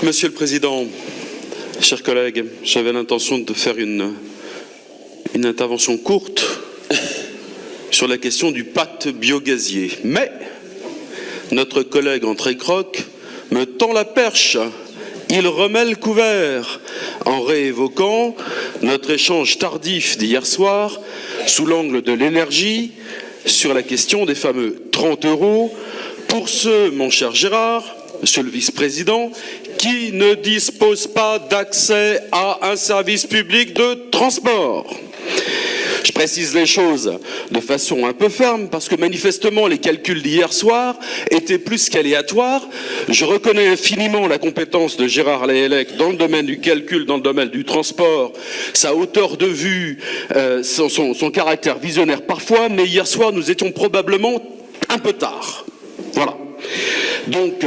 Monsieur le Président, chers collègues, j'avais l'intention de faire une intervention courte sur la question du pacte biogazier. Mais notre collègue André Croc me tend la perche. Il remet le couvert en réévoquant notre échange tardif d'hier soir sous l'angle de l'énergie sur la question des fameux 30 € pour ceux, mon cher Gérard, monsieur le vice-président, qui ne disposent pas d'accès à un service public de transport. Je précise les choses de façon un peu ferme parce que manifestement les calculs d'hier soir étaient plus qu'aléatoires. Je reconnais infiniment la compétence de Gérard Lahellec dans le domaine du calcul, dans le domaine du transport, sa hauteur de vue, son caractère visionnaire parfois, mais hier soir nous étions probablement un peu tard. Voilà. Donc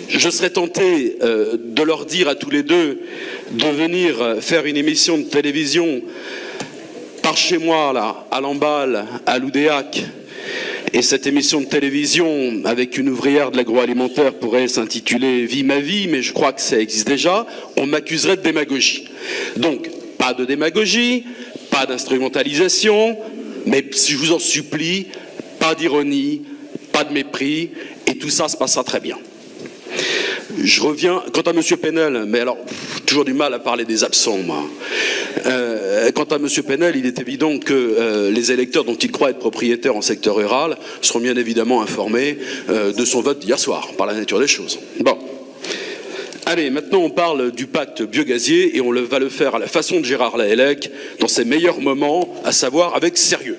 je serais tenté de leur dire à tous les deux de venir faire une émission de télévision par chez moi, là, à Lamballe, à Loudéac. Et cette émission de télévision, avec une ouvrière de l'agroalimentaire, pourrait s'intituler « Vie ma vie », mais je crois que ça existe déjà. On m'accuserait de démagogie. Donc, pas de démagogie, pas d'instrumentalisation, mais je vous en supplie, pas d'ironie, pas de mépris, et tout ça se passera très bien. Je reviens, quant à M. Penel, mais alors, toujours du mal à parler des absents, moi. Quant à M. Penel, il est évident que les électeurs dont il croit être propriétaire en secteur rural seront bien évidemment informés de son vote d'hier soir, par la nature des choses. Bon. Allez, maintenant on parle du pacte biogazier et on va le faire à la façon de Gérard Lahellec, dans ses meilleurs moments, à savoir avec sérieux.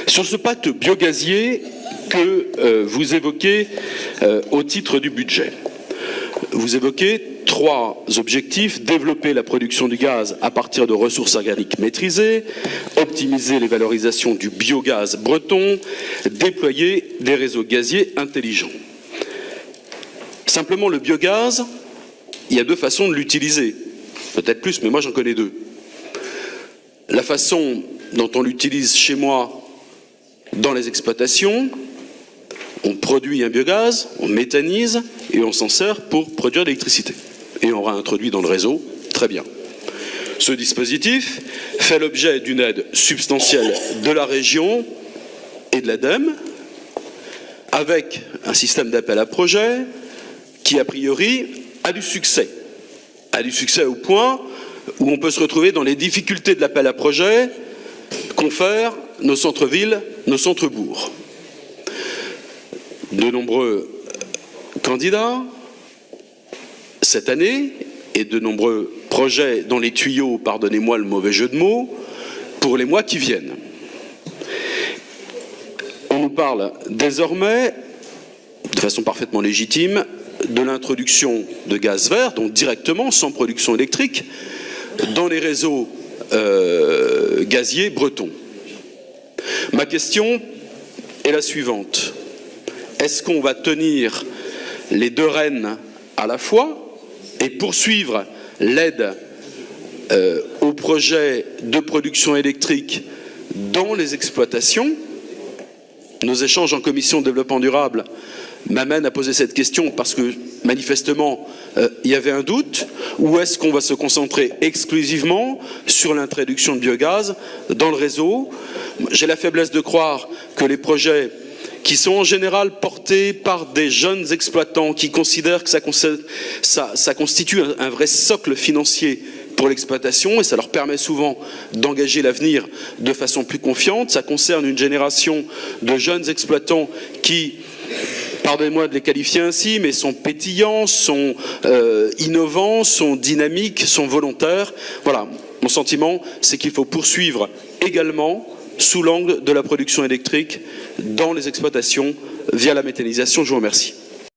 Sur ce pacte biogazier que vous évoquez au titre du budget, vous évoquez 3 objectifs: développer la production du gaz à partir de ressources organiques maîtrisées, optimiser les valorisations du biogaz breton, déployer des réseaux gaziers intelligents. Simplement, le biogaz, il y a 2 façons de l'utiliser. Peut-être plus, mais moi j'en connais 2. La façon dont on l'utilise chez moi dans les exploitations, on produit un biogaz, on méthanise et on s'en sert pour produire de l'électricité. Et on réintroduit dans le réseau, très bien. Ce dispositif fait l'objet d'une aide substantielle de la région et de l'ADEME, avec un système d'appel à projets qui, a priori, a du succès. A du succès au point où on peut se retrouver dans les difficultés de l'appel à projets confèrent nos centres-villes, nos centres-bourgs. De nombreux candidats cette année et de nombreux projets dans les tuyaux, pardonnez-moi le mauvais jeu de mots, pour les mois qui viennent. On nous parle désormais, de façon parfaitement légitime, de l'introduction de gaz vert, donc directement, sans production électrique, dans les réseaux gaziers bretons. Ma question est la suivante. Est-ce qu'on va tenir les 2 rênes à la fois et poursuivre l'aide aux projets de production électrique dans les exploitations? Nos échanges en commission de développement durable m'amènent à poser cette question parce que manifestement il y avait un doute. Ou est-ce qu'on va se concentrer exclusivement sur l'introduction de biogaz dans le réseau? J'ai la faiblesse de croire que les projets qui sont en général portés par des jeunes exploitants qui considèrent que ça constitue un vrai socle financier pour l'exploitation et ça leur permet souvent d'engager l'avenir de façon plus confiante. Ça concerne une génération de jeunes exploitants qui, pardonnez-moi de les qualifier ainsi, mais sont pétillants, sont innovants, sont dynamiques, sont volontaires. Voilà, mon sentiment, c'est qu'il faut poursuivre également sous l'angle de la production électrique dans les exploitations via la méthanisation. Je vous remercie.